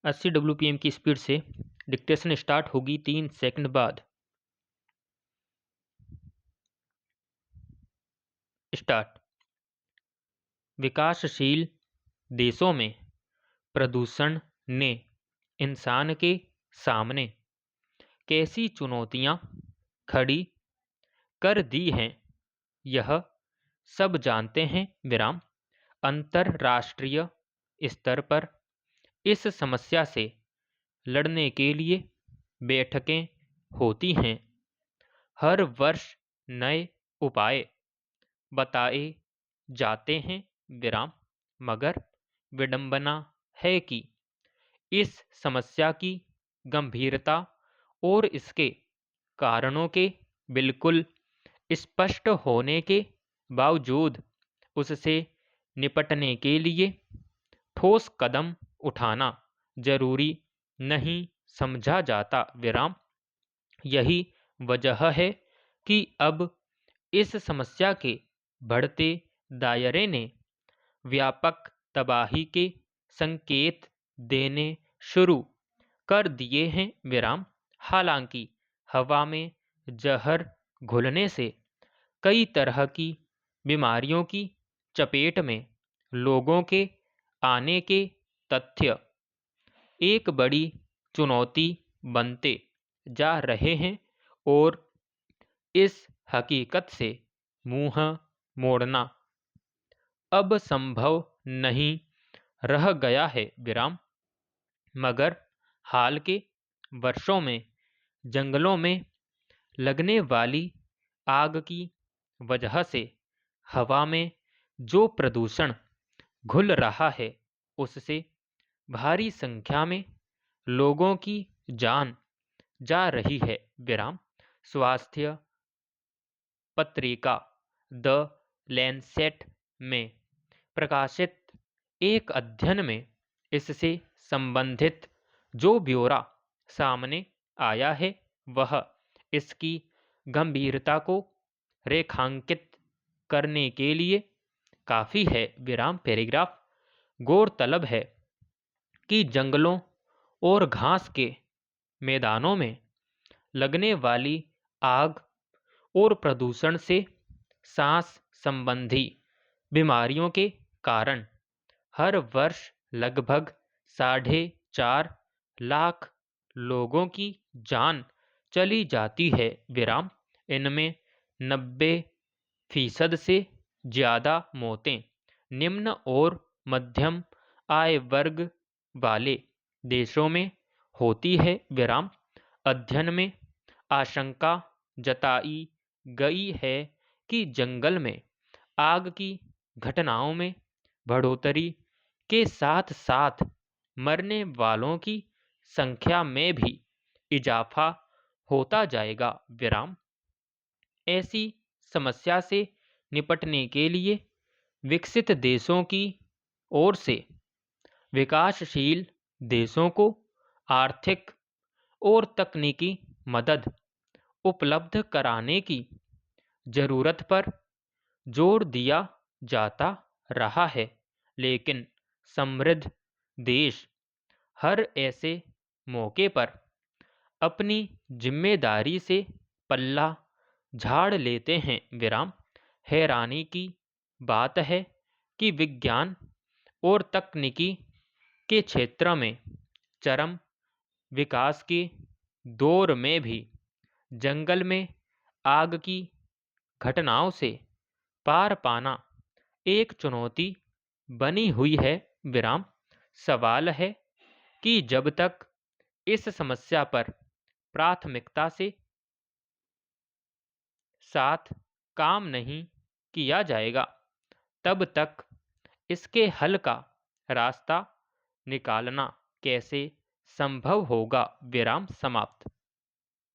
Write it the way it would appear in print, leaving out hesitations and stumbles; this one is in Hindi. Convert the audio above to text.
80 WPM की स्पीड से डिक्टेशन स्टार्ट होगी 3 सेकंड बाद। स्टार्ट। विकासशील देशों में प्रदूषण ने इंसान के सामने कैसी चुनौतियां खड़ी कर दी हैं, यह सब जानते हैं। विराम। अंतर्राष्ट्रीय स्तर पर इस समस्या से लड़ने के लिए बैठकें होती हैं। हर वर्ष नए उपाय बताए जाते हैं। विराम। मगर विडंबना है कि इस समस्या की गंभीरता और इसके कारणों के बिल्कुल स्पष्ट होने के बावजूद उससे निपटने के लिए ठोस कदम उठाना जरूरी नहीं समझा जाता। विराम। यही वजह है कि अब इस समस्या के बढ़ते दायरे ने व्यापक तबाही के संकेत देने शुरू कर दिए हैं। विराम। हालांकि हवा में जहर घुलने से कई तरह की बीमारियों की चपेट में लोगों के आने के तथ्य एक बड़ी चुनौती बनते जा रहे हैं और इस हकीकत से मुंह मोड़ना अब संभव नहीं रह गया है। विराम। मगर हाल के वर्षों में जंगलों में लगने वाली आग की वजह से हवा में जो प्रदूषण घुल रहा है, उससे भारी संख्या में लोगों की जान जा रही है। विराम। स्वास्थ्य पत्रिका द लैंसेट में प्रकाशित एक अध्ययन में इससे संबंधित जो ब्यौरा सामने आया है, वह इसकी गंभीरता को रेखांकित करने के लिए काफ़ी है। विराम। पैराग्राफ। गौरतलब है कि जंगलों और घास के मैदानों में लगने वाली आग और प्रदूषण से सांस संबंधी बीमारियों के कारण हर वर्ष लगभग 4.5 लाख लोगों की जान चली जाती है। विराम। इनमें 90% से ज़्यादा मौतें निम्न और मध्यम आय वर्ग वाले देशों में होती है। विराम। अध्ययन में आशंका जताई गई है कि जंगल में आग की घटनाओं में बढ़ोतरी के साथ साथ मरने वालों की संख्या में भी इजाफा होता जाएगा। विराम। ऐसी समस्या से निपटने के लिए विकसित देशों की ओर से विकासशील देशों को आर्थिक और तकनीकी मदद उपलब्ध कराने की जरूरत पर जोर दिया जाता रहा है, लेकिन समृद्ध देश हर ऐसे मौके पर अपनी जिम्मेदारी से पल्ला झाड़ लेते हैं। विराम। हैरानी की बात है कि विज्ञान और तकनीकी के क्षेत्र में चरम विकास के दौर में भी जंगल में आग की घटनाओं से पार पाना एक चुनौती बनी हुई है। विराम। सवाल है कि जब तक इस समस्या पर प्राथमिकता से साथ काम नहीं किया जाएगा, तब तक इसके हल का रास्ता निकालना कैसे संभव होगा। विराम समाप्त।